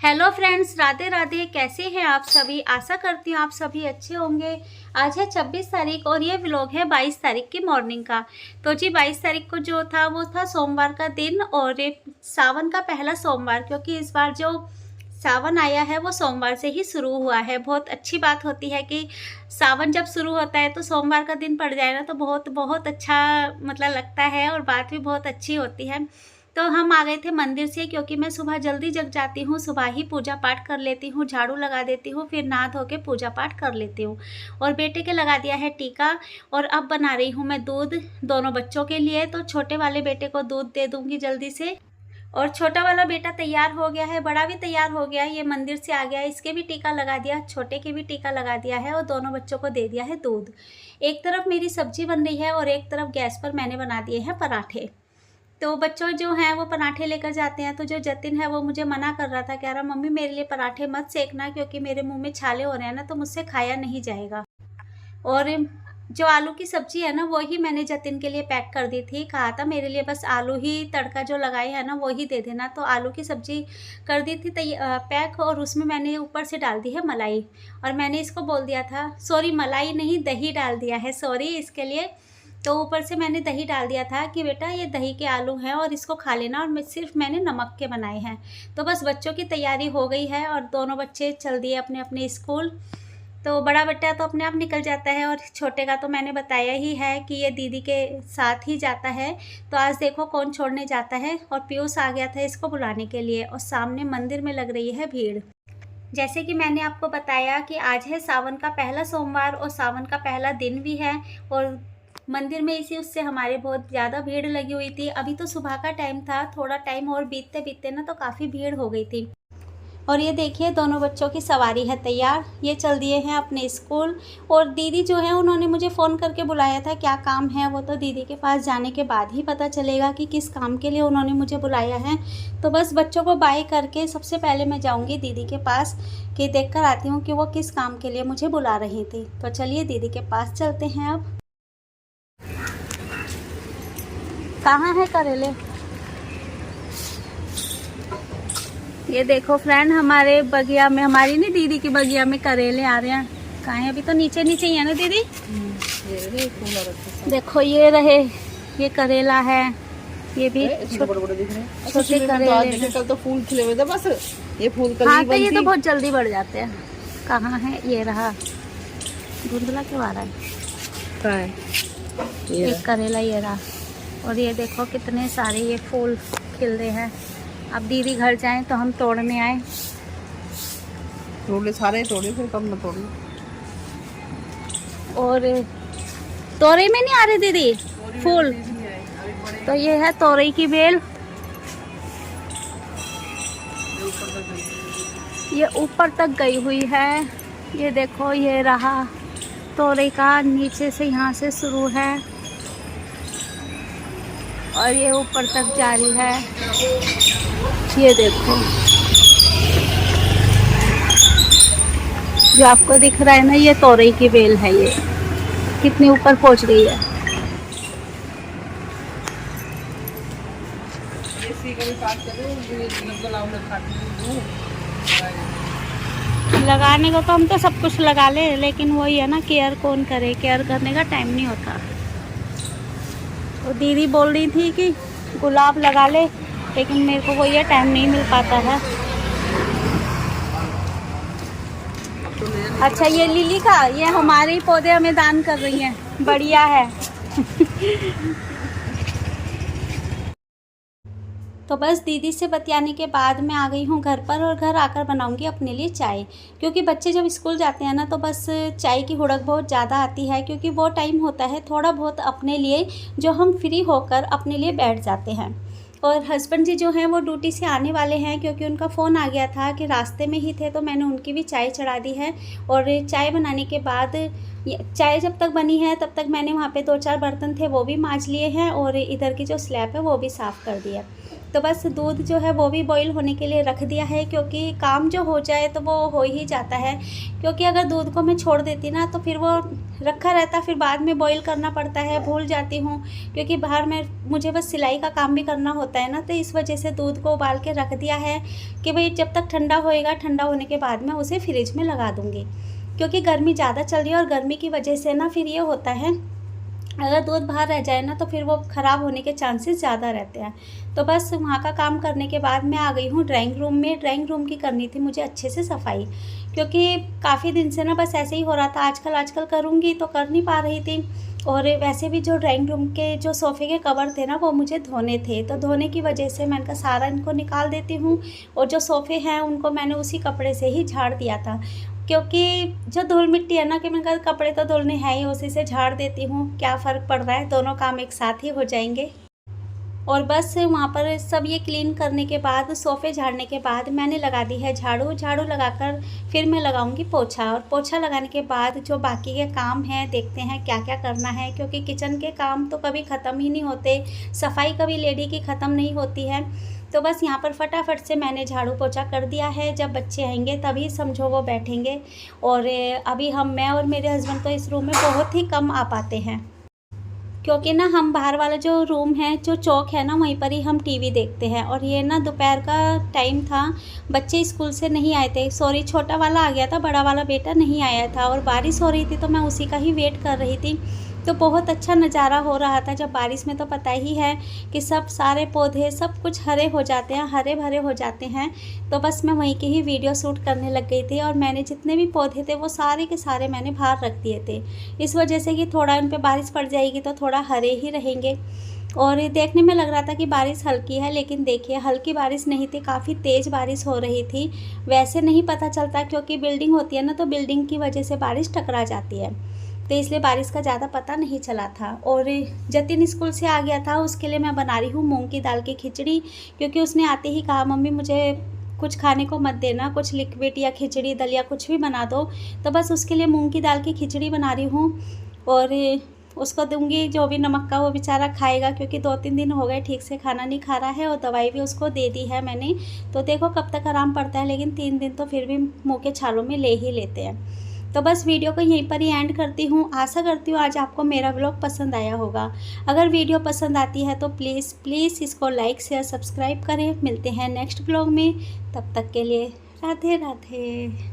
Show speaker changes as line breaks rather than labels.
Hello friends, Radhe Radhe. कैसे हैं आप सभी? आशा करती हूँ आप सभी अच्छे होंगे। आज है 26 तारीख और ये व्लॉग है 22 तारीख की मॉर्निंग का। तो जी 22 तारीख को जो था वो था सोमवार का दिन और ये सावन का पहला सोमवार, क्योंकि इस बार जो सावन आया है वो सोमवार से ही शुरू हुआ है। बहुत अच्छी बात होती है कि सावन जब शुरू होता है तो सोमवार का दिन पड़ जाए ना तो बहुत बहुत अच्छा मतलब लगता है और बात भी बहुत अच्छी होती है। तो हम आ गए थे मंदिर से, क्योंकि मैं सुबह जल्दी जग जाती हूँ, सुबह ही पूजा पाठ कर लेती हूँ, झाड़ू लगा देती हूँ, फिर नहा धो के पूजा पाठ कर लेती हूँ। और बेटे के लगा दिया है टीका और अब बना रही हूँ मैं दूध दोनों बच्चों के लिए। तो छोटे वाले बेटे को दूध दे दूँगी जल्दी से। और छोटा वाला बेटा तैयार हो गया है, बड़ा भी तैयार हो गया है, ये मंदिर से आ गया है, इसके भी टीका लगा दिया, छोटे के भी टीका लगा दिया है और दोनों बच्चों को दे दिया है दूध। एक तरफ मेरी सब्जी बन रही है और एक तरफ गैस पर मैंने बना दिए हैं पराठे। तो बच्चों जो हैं वो पराठे लेकर जाते हैं, तो जो जतिन है वो मुझे मना कर रहा था, कह रहा मम्मी मेरे लिए पराठे मत सेकना क्योंकि मेरे मुंह में छाले हो रहे हैं ना तो मुझसे खाया नहीं जाएगा। और जो आलू की सब्जी है ना वो ही मैंने जतिन के लिए पैक कर दी थी, कहा था मेरे लिए बस आलू ही तड़का जो लगाए है ना वो ही दे देना। तो आलू की सब्जी कर दी थी पैक और उसमें मैंने ऊपर से डाल दी है मलाई। और मैंने इसको बोल दिया था, सॉरी मलाई नहीं दही डाल दिया है, सॉरी इसके लिए। तो ऊपर से मैंने दही डाल दिया था कि बेटा ये दही के आलू हैं और इसको खा लेना, और सिर्फ मैंने नमक के बनाए हैं। तो बस बच्चों की तैयारी हो गई है और दोनों बच्चे चल दिए अपने अपने स्कूल। तो बड़ा बेटा तो अपने आप निकल जाता है और छोटे का तो मैंने बताया ही है कि ये दीदी के साथ ही जाता है। तो आज देखो कौन छोड़ने जाता है, और पीयूष आ गया था इसको बुलाने के लिए। और सामने मंदिर में लग रही है भीड़। जैसे कि मैंने आपको बताया कि आज है सावन का पहला सोमवार और सावन का पहला दिन भी है, और मंदिर में इसी उससे हमारे बहुत ज़्यादा भीड़ लगी हुई थी। अभी तो सुबह का टाइम था, थोड़ा टाइम और बीतते बीतते ना तो काफ़ी भीड़ हो गई थी। और ये देखिए दोनों बच्चों की सवारी है तैयार, ये चल दिए हैं अपने स्कूल। और दीदी जो है उन्होंने मुझे फ़ोन करके बुलाया था, क्या काम है वो तो दीदी के पास जाने के बाद ही पता चलेगा कि किस काम के लिए उन्होंने मुझे बुलाया है। तो बस बच्चों को बाय करके सबसे पहले मैं जाऊंगी दीदी के पास कि देख कर आती हूँ कि वो किस काम के लिए मुझे बुला रही थी। तो चलिए दीदी के पास चलते हैं। अब कहाँ है करेले? ये देखो फ्रेंड, हमारे बगिया में, हमारी नहीं दीदी की बगिया में करेले आ रहे हैं। कहाँ है? अभी तो नीचे नीचे ही है ना दीदी। देखो ये रहे, ये करेला है, ये भी छोटे करेले।
कल तो फूल खिले हुए थे बस, ये फूल कल
हाँ तो ये तो बहुत जल्दी बढ़ जाते हैं। कहाँ है? ये रहा, धुंधला क्यों आ रहा है? एक करेला ये रहा। और ये देखो कितने सारे ये फूल खिल रहे हैं। अब दीदी घर जाएं तो हम तोड़ने आए।
तोड़े सारे तोड़े, फिर कब न तोड़े।
और तोरई में नहीं आ रहे दीदी फूल, तो ये है तोरई की बेल। ये ऊपर तक गई हुई है। ये देखो ये रहा तोरई का, नीचे से यहाँ से शुरू है और ये ऊपर तक जारी है। ये देखो जो आपको दिख रहा है ना, ये तोरई की बेल है। ये कितनी ऊपर पहुंच गई है। लगाने को तो हम तो सब कुछ लगा ले, लेकिन वही है ना, केयर कौन करे, केयर करने का टाइम नहीं होता। तो दीदी बोल रही थी कि गुलाब लगा ले, लेकिन मेरे को वो ये टाइम नहीं मिल पाता है। अच्छा ये लिली का, ये हमारे ही पौधे हमें दान कर रही हैं, बढ़िया है। तो बस दीदी से बतियाने के बाद मैं आ गई हूँ घर पर, और घर आकर बनाऊंगी अपने लिए चाय। क्योंकि बच्चे जब स्कूल जाते हैं ना तो बस चाय की हुड़क बहुत ज़्यादा आती है, क्योंकि वो टाइम होता है थोड़ा बहुत अपने लिए जो हम फ्री होकर अपने लिए बैठ जाते हैं। और हस्बैंड जी जो हैं वो ड्यूटी से आने वाले हैं, क्योंकि उनका फ़ोन आ गया था कि रास्ते में ही थे, तो मैंने उनकी भी चाय चढ़ा दी है। और चाय बनाने के बाद, चाय जब तक बनी है तब तक मैंने वहाँ पे 2-4 बर्तन थे वो भी मांज लिए हैं, और इधर की जो स्लैब है वो भी साफ़ कर दिया। तो बस दूध जो है वो भी बॉईल होने के लिए रख दिया है, क्योंकि काम जो हो जाए तो वो हो ही जाता है। क्योंकि अगर दूध को मैं छोड़ देती ना तो फिर वो रखा रहता, फिर बाद में बॉईल करना पड़ता है, भूल जाती हूँ। क्योंकि बाहर में मुझे बस सिलाई का काम भी करना होता है ना, तो इस वजह से दूध को उबाल के रख दिया है कि भाई जब तक ठंडा होएगा, ठंडा होने के बाद मैं उसे फ्रिज में लगा दूँगी। क्योंकि गर्मी ज़्यादा चल रही है और गर्मी की वजह से ना फिर ये होता है, अगर दूध बाहर रह जाए ना तो फिर वो ख़राब होने के चांसेस ज़्यादा रहते हैं। तो बस वहाँ का काम करने के बाद मैं आ गई हूँ ड्राइंग रूम में। ड्राइंग रूम की करनी थी मुझे अच्छे से सफाई, क्योंकि काफ़ी दिन से ना बस ऐसे ही हो रहा था। आजकल करूँगी तो कर नहीं पा रही थी। और वैसे भी जो ड्राइंग रूम के जो सोफ़े के कवर थे ना वो मुझे धोने थे, तो धोने की वजह से मैंने कहा सारा इनको निकाल देती हूँ। और जो सोफ़े हैं उनको मैंने उसी कपड़े से ही झाड़ दिया था, क्योंकि जो धूल मिट्टी है ना, कि मैंने कहा कपड़े तो धुलने हैं ही, उसी से झाड़ देती हूँ, क्या फ़र्क पड़ रहा है, दोनों काम एक साथ ही हो जाएंगे। और बस वहाँ पर सब ये क्लीन करने के बाद, सोफ़े झाड़ने के बाद मैंने लगा दी है झाड़ू। झाड़ू लगाकर फिर मैं लगाऊंगी पोछा, और पोछा लगाने के बाद जो बाकी के काम हैं देखते हैं क्या क्या करना है, क्योंकि किचन के काम तो कभी ख़त्म ही नहीं होते, सफाई कभी लेडी की ख़त्म नहीं होती है। तो बस यहाँ पर फटाफट से मैंने झाड़ू पोछा कर दिया है। जब बच्चे आएंगे तभी समझो वो बैठेंगे। और अभी मैं और मेरे हस्बैंड तो इस रूम में बहुत ही कम आ पाते हैं, क्योंकि ना हम बाहर वाला जो रूम है, जो चौक है ना, वहीं पर ही हम टीवी देखते हैं। और ये ना दोपहर का टाइम था, बच्चे स्कूल से नहीं आए थे, सॉरी छोटा वाला आ गया था, बड़ा वाला बेटा नहीं आया था। और बारिश हो रही थी तो मैं उसी का ही वेट कर रही थी। तो बहुत अच्छा नज़ारा हो रहा था। जब बारिश में तो पता ही है कि सब सारे पौधे सब कुछ हरे हो जाते हैं, हरे भरे हो जाते हैं। तो बस मैं वहीं की ही वीडियो शूट करने लग गई थी। और मैंने जितने भी पौधे थे वो सारे के सारे मैंने बाहर रख दिए थे, इस वजह से कि थोड़ा उन पर बारिश पड़ जाएगी तो थोड़ा हरे ही रहेंगे। और ये देखने में लग रहा था कि बारिश हल्की है, लेकिन देखिए हल्की बारिश नहीं थी, काफ़ी तेज़ बारिश हो रही थी। वैसे नहीं पता चलता, क्योंकि बिल्डिंग होती है ना, तो बिल्डिंग की वजह से बारिश टकरा जाती है, तो इसलिए बारिश का ज़्यादा पता नहीं चला था। और जतिन स्कूल से आ गया था, उसके लिए मैं बना रही हूँ मूंग की दाल की खिचड़ी, क्योंकि उसने आते ही कहा मम्मी मुझे कुछ खाने को मत देना, कुछ लिक्विड या खिचड़ी दल या कुछ भी बना दो। तो बस उसके लिए मूंग की दाल की खिचड़ी बना रही हूँ। और उसको दूंगी, जो भी नमक का वो बेचारा खाएगा, क्योंकि 2-3 दिन हो गए ठीक से खाना नहीं खा रहा है। और दवाई भी उसको दे दी है मैंने, तो देखो कब तक आराम पड़ता है, लेकिन 3 दिन तो फिर भी मुँह के छालों में ले ही लेते हैं। तो बस वीडियो को यहीं पर ही एंड करती हूँ। आशा करती हूँ आज आपको मेरा व्लॉग पसंद आया होगा। अगर वीडियो पसंद आती है तो प्लीज़ इसको लाइक शेयर सब्सक्राइब करें। मिलते हैं नेक्स्ट व्लॉग में, तब तक के लिए राधे राधे।